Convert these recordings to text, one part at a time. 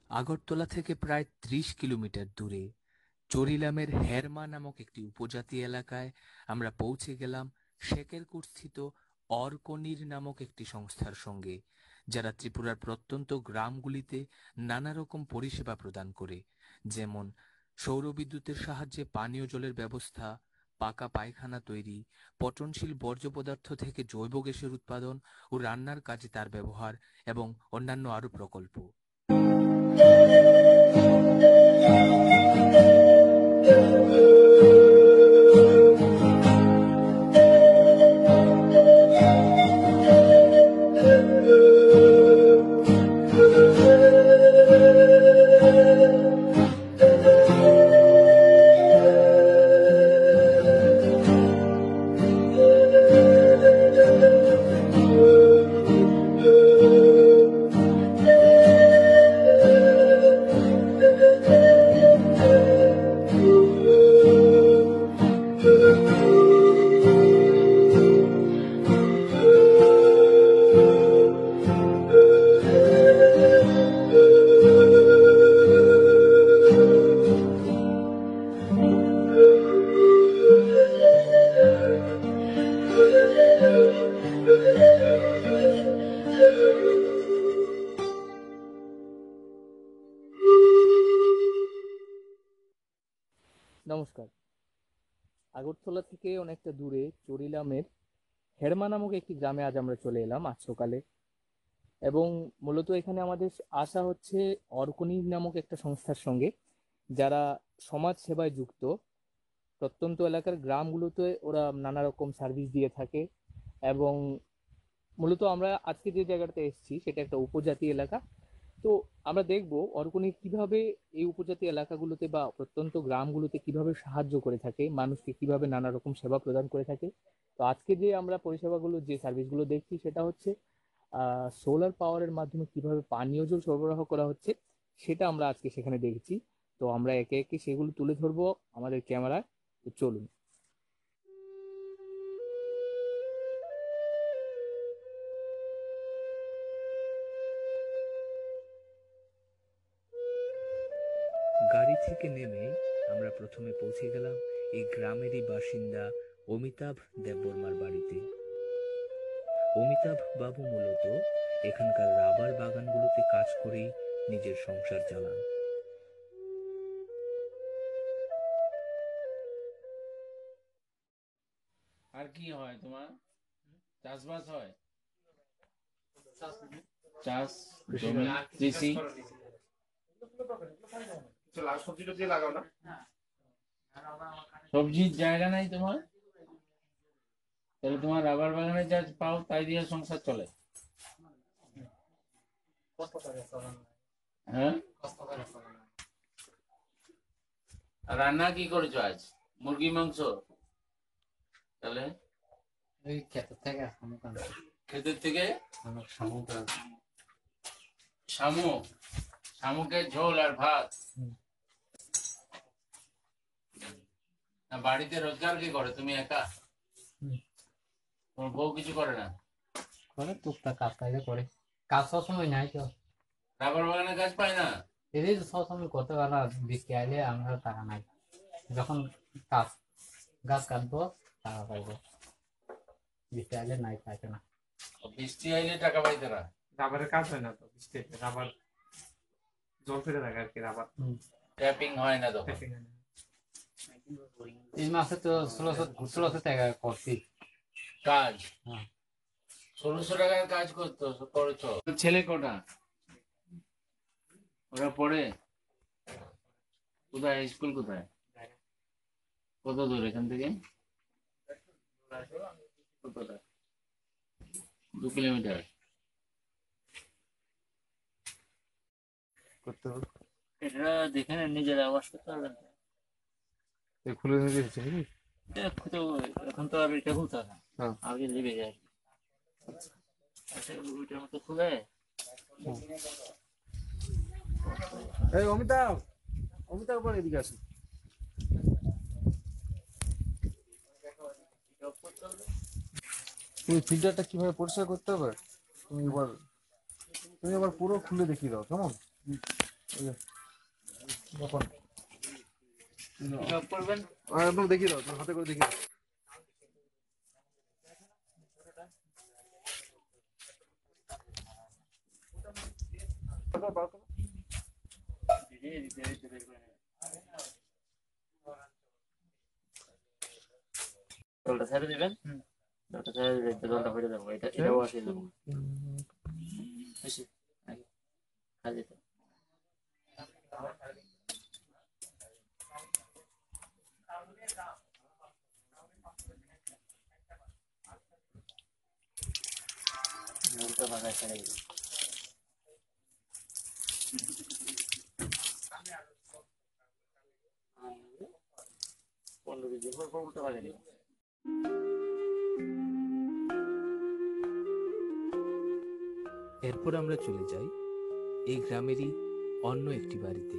আগরতলা থেকে প্রায় ৩০ কিলোমিটার দূরে চরিলামের হেরমা নামক একটি উপজাতি এলাকায় আমরা পৌঁছে গেলাম শেকেরকুট স্থিত অরকনির নামক একটি সংস্থার সঙ্গে, যারা ত্রিপুরার প্রত্যন্ত গ্রামগুলিতে নানা রকম পরিষেবা প্রদান করে, যেমন সৌরবিদ্যুতের সাহায্যে পানীয় জলের ব্যবস্থা, পাকা পায়খানা তৈরি, পচনশীল বর্জ্য পদার্থ থেকে জৈব গ্যাসের উৎপাদন ও রান্নার কাজে তার ব্যবহার, এবং অন্যান্য আরও প্রকল্প। নমস্কার। আগরতলা থেকে অনেকটা দূরে চরিলামের হেরমা নামক একটি গ্রামে আজ আমরা চলে এলাম আজ সকালে। এবং মূলত এখানে আমাদের আসা হচ্ছে অর্কনি নামক একটা সংস্থার সঙ্গে, যারা সমাজ সেবায় যুক্ত। প্রত্যন্ত এলাকার গ্রামগুলোতে ওরা নানা রকম সার্ভিস দিয়ে থাকে। এবং মূলত আমরা আজকে যে জায়গাটাতে এসেছি সেটা একটা উপজাতি এলাকা। তো আমরা দেখব অর্কনি কিভাবে এই উপজাতি এলাকাগুলোতে বা প্রত্যন্ত গ্রামগুলোতে কিভাবে সাহায্য করে থাকে, মানুষকে কিভাবে নানা রকম সেবা প্রদান করে থাকে। তো আজকে যে আমরা পরিষেবাগুলো, যে সার্ভিসগুলো দেখছি সেটা হচ্ছে সোলার পাওয়ারের মাধ্যমে কিভাবে পানীয় জল সরবরাহ করা হচ্ছে, সেটা আমরা আজকে সেখানে দেখছি। তো আমরা একে একে সেগুলো তুলে ধরবো আমাদের ক্যামেরায়। তো চলুন। গাড়ি থেকে নেমে আমরা প্রথমে পৌঁছে গেলাম এই গ্রামেরই বাসিন্দা অমিতাভ দেববর্মার বাড়িতে। অমিতাভ বাবু মূলত এখানকার রাবার বাগানগুলোতে কাজ করেই নিজের সংসার চালান। আর কি হয় তোমার? চাষবাস হয়? চাষ জমি কৃষি? সবজির জায়গা নাই তোমার? তাহলে তোমার রাবার বাগানে যা পাও তাই দিয়ে সংসার চলে? হ্যাঁ, আর রান্না কি করেছো আজ? মুরগি মাংস? তাহলে ওই ক্ষেতের থেকে শামুকের ঝোল আর ভাত। না, বাড়িতে রোজগার কি করে? তুমি একা? তোমার বউ কিছু করে না? করে টুকটাক কাজ কাজে করে। কাজ সবসময় নাই তো, রাবার বাগানে কাজ পায় না? এদের সবসময় করতে পারে না। বৃষ্টি আইলে আমরা টাকা নাই, যখন কাজ গাছ কাটবো টাকা পাইবো, বৃষ্টি আইলে নাই পাইবে না। বৃষ্টি আইলে টাকা পাইতে না? রাবারের কাজ হয় না তো বৃষ্টিতে, রাবার জল ফেলে থাকে আর কি, রাবার ট্যাপিং হয় না তখন? এই মাসে তো 1600 টাকা করছি কাজ। হ্যাঁ। 1600 টাকার কাজ করেছো? ছেলে কটা? ওরা পড়ে কোথায়? স্কুল কোথায়? কত দূর এখান থেকে? কতটা? 2 কিলোমিটার। করতে হবে। এটা দেখে না, নিজের আওয়াজ করতে পারবেন? খুলে নিয়ে দিয়েছে নাকি? এখন তো আর এটা খুলতে হবে না, হ্যাঁ। আগে দেবে যায়। আচ্ছা, ওইটার মতো খুলে। এই অমিতাভ, অমিতাভ পরে এদিকে আসো। তুমি ফিল্টারটা কিভাবে পরিষ্কার করতে হবে তুমি এবার পুরো খুলে দেখিয়ে দাও, কেমন? যখন করবেন একদম দেখিয়ে দাও, হাতে করে দেখিয়ে দাও। জলটা ছেড়ে দিবেন, জলটা ছেড়ে দিবেন, জলটা ফেলে দেবো, এটাও আসে দেবো। খালি তো। জলটা বাগায় ছেড়ে দিবেন। 15-20 দিন পর উল্টো পাল্টে দিবেন। এরপর আমরা চলে যাই এই গ্রামেরই অন্য একটি বাড়িতে,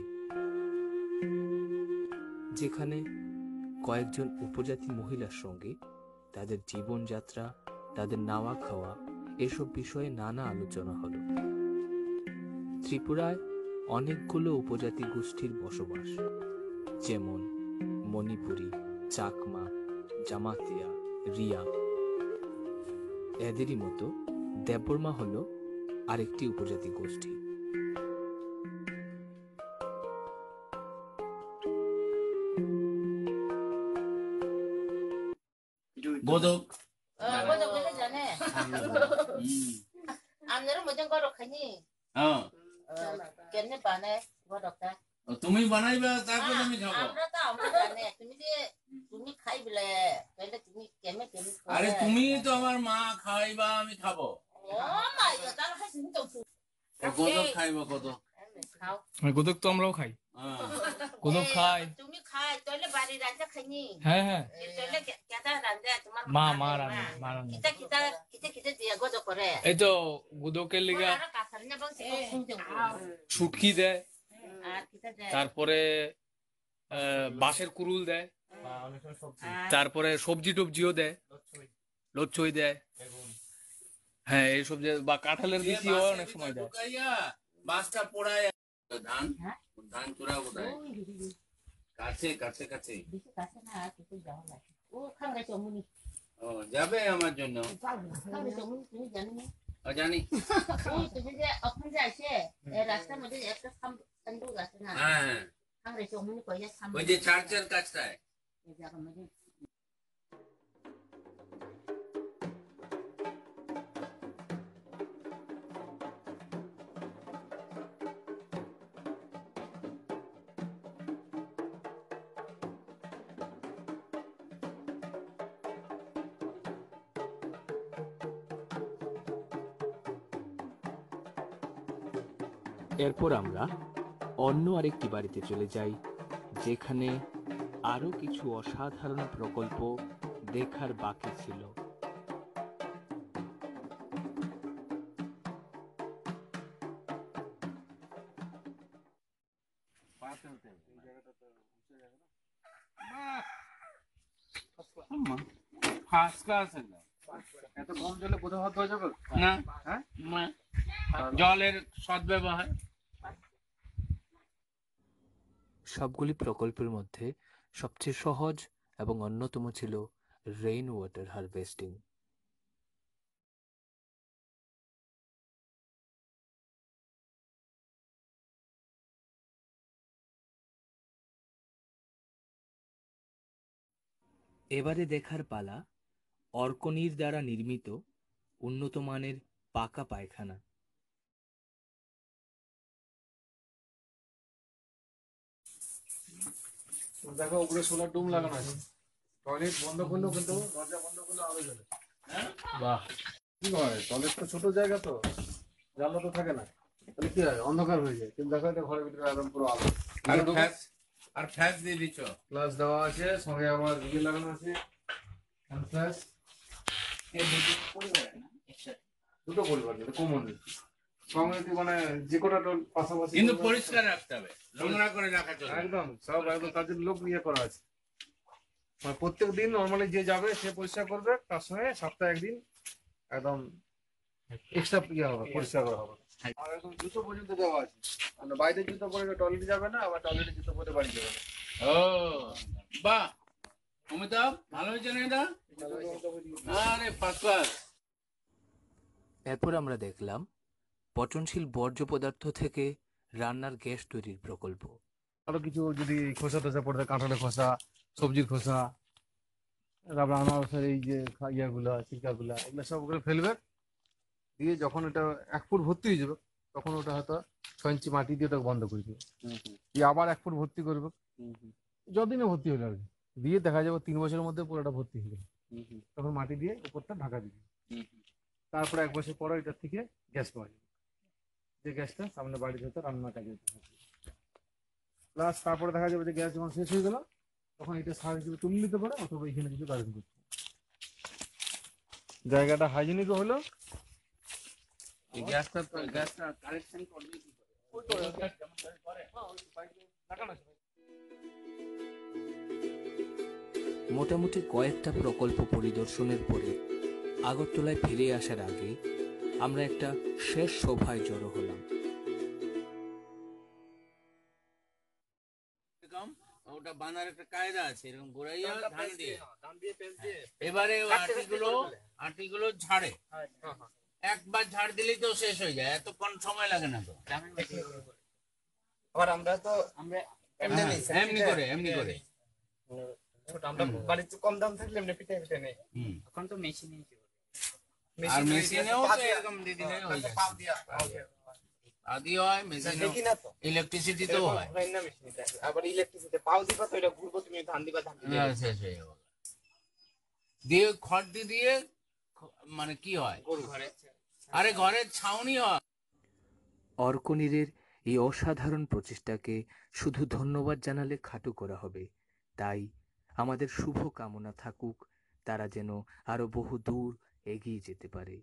যেখানে কয়েকজন উপজাতি মহিলার সঙ্গে তাদের জীবনযাত্রা, তাদের নাওয়া খাওয়া এসব বিষয়ে নানা আলোচনা হলো। ত্রিপুরায় অনেকগুলো উপজাতি গোষ্ঠীর বসবাস, যেমন মণিপুরী, চাকমা, জামাতিয়া, রিয়া। এদেরই মতো দেববর্মা হলো আরেকটি উপজাতি গোষ্ঠী। গোদক 고독 그래 전에 안내를 먼저 걸어가니 깼네 반에 고독다 তুমি বানাইবা, তারপর আমি খাবো। আমরা তো আমরা জানে তুমি যে তুমি খাই বলে তাহলে তুমি কেমনে কেমনে আরে তুমি তো আমার মা, খাইবা আমি খাবো। ও মাই গড তাহলে খাই তুমি তো গোদক খাইবা, গোদক। খাও গোদক তো আমরাও খাই, গোদক খাই। তুমি খাই তাহলে বাড়ি রাজা খাইনি হ্যাঁ হ্যাঁ, তাহলে কেটা রাজা তোমার মা রান্না, মা রান্না। কিতা কিতা কিতা কিতা দিয়া গোদক করে এই তো গোদকের লিগা আর কাছারিনা বংশে শুনতে শুটকি দেয়, আর কিতা দেয় তারপরে বাঁশের কুরুল দেয়, তারপরে সবজি টবজিও দেয়, লচ্ছই দেয়। হ্যাঁ এইসব যে, বা কাঁঠালের বিচিও অনেক সময় দেয়। বাসটা পোড়ায়। ধান ধান চূড়া কোথায়? কাছে কাছে কাছে। বেশি কাছে না কিছু যাওয়া লাগে ও খাঙ্গাই চমুনি ও যাবে আমার জন্য? খাঙ্গাই চমুনি তুমি জানি না জানি। ওই তুমি যে ওখানে যে আসে রাস্তার মধ্যে একটা সান্দুক আছে না, হ্যাঁ, খাঙ্গাই চমুনি কইয়া সামনে ওই যে চার্চের কাছটায়। এই জায়গার মধ্যে এরপর আমরা অন্য আরেকটি বাড়িতে চলে যাই, যেখানে আরো কিছু অসাধারণ প্রকল্প দেখার বাকি ছিল। First class. এত কম জলে কোথাও হাত ধোয়া যাবে না, হ্যাঁ? না, জলের সদ্ব্যবহার। সবগুলি প্রকল্পের মধ্যে সবচেয়ে সহজ এবং অন্যতম ছিল রেইন ওয়াটার হারভেস্টিং। এবারে দেখার পালা অর্কনির দ্বারা নির্মিত উন্নত মানের পাকা পায়খানা। দেখো উপরে সোলার ডুম লাগানো আছে, টয়লেট বন্ধ করলেও কিন্তু, দরজা বন্ধ করলেও আলো জ্বলে। বাহ, কি হয়, টয়লেট তো ছোট জায়গা, তো জানলা তো থাকে না, তাহলে কি হয়, অন্ধকার হয়ে যায়। কিন্তু দেখো এটা ঘরের ভিতরে একদম পুরো আলো। আর ফ্যাস দিয়ে দিচ্ছ। প্লাস দেওয়া আছে, সঙ্গে আমার দিকে লাগানো আছে ফ্ল্যাশ। দুটো পরিবার কমন সঙ্গে, মানে যে কটা পাশাপাশি, কিন্তু পরিষ্কার রাখতে হবে, নোংরা করে রাখা চলবে না। একদম সব একদম তার জন্য লোক নিয়ে করা আছে। মানে প্রত্যেক দিন নর্মালি যে যাবে সে পরিষ্কার করবে, তার সঙ্গে সপ্তাহে একদিন একদম এক্সট্রা ইয়ে হবে, পরিষ্কার করা হবে। আর এখন জুতো পর্যন্ত দেওয়া আছে, মানে বাইরে জুতো পরে টয়লেটে যাবে না, আবার টয়লেটে জুতো পরে বাড়ি যাবে না। ও বাহ, অমিতাভ ভালো হয়েছে না এটা? আরে ফার্স্ট ক্লাস। এরপর আমরা দেখলাম পচনশীল বর্জ্য পদার্থ থেকে রান্নার গ্যাস তৈরির প্রকল্প। আরো কিছু যদি খোসা টোসা পড়ে থাকে, কাঁঠালের খোসা, সবজির খোসা, তারপর আনারসের এই যে ইয়েগুলা ছিলকাগুলা, এগুলো সব ওগুলো ফেলবে। দিয়ে যখন এটা 1 ফুট ভর্তি হয়ে যাবে, তখন ওটা হয়তো 6 ইঞ্চি মাটি দিয়ে ওটাকে বন্ধ করে দেবে। দিয়ে আবার 1 ফুট ভর্তি করবে, যতদিনে ভর্তি হলো আর কি। দিয়ে দেখা যাবে 3 বছরের মধ্যে পুরোটা ভর্তি হয়ে যাবে। তখন মাটি দিয়ে উপরটা ঢাকা দিবে। তারপরে 1 বছর পরে এটার থেকে গ্যাস পাওয়া যাবে, যে গ্যাসটা সামনে বাড়িতে হয়তো রান্নার কাজে প্লাস। তারপরে দেখা যাবে যে গ্যাস যখন শেষ হয়ে গেল, তখন এটা সার হিসেবে তুলে নিতে পারে, অথবা এখানে কিছু গার্ডেন করতে পারে। জায়গাটা হাইজেনিকও হলো। এই গ্যাসটা কারেকশন করবে কি করে? মোটামুটি কয়েকটা প্রকল্প পরিদর্শনের পরে আগরতলায় ফিরে আসার আগে আমরা একটা শেষ সভায় জড়ো হলাম। ওটা বাঁধার একটা কায়দা আছে, এরকম ঘুরাইয়া ধান দিয়ে। এবারে আটিগুলো ঝাড়ে, একবার ঝাড় দিলেই তো শেষ হয়ে যায়, এতক্ষণ সময় লাগে না তো। আবার আমরা এমনি করে আমরা বাড়িতে কম দাম থাকলে এমনি পিঠে নেই। এখন তো মেশিনে আর মেশিনেও তো এরকম দিয়ে দিলে হয়ে যায়। আদি হয় মেশিনে, ইলেকট্রিসিটি তো হয়। আবার ইলেকট্রিসিটি পাও দিবা তো এটা ঘুরবো, তুমি ধান দিবা, ধান দিবা শেষ হয়ে গেল। দিয়ে খড় দিয়ে মানে কি হয়, আরে ঘরের ছাউনি হয়। অর্কনীরের এই অসাধারণ প্রচেষ্টাকে শুধু ধন্যবাদ জানালে খাটো করা হবে। তাই আমাদের শুভ কামনা থাকুক তারা যেন আরো বহু দূর এগিয়ে যেতে পারে।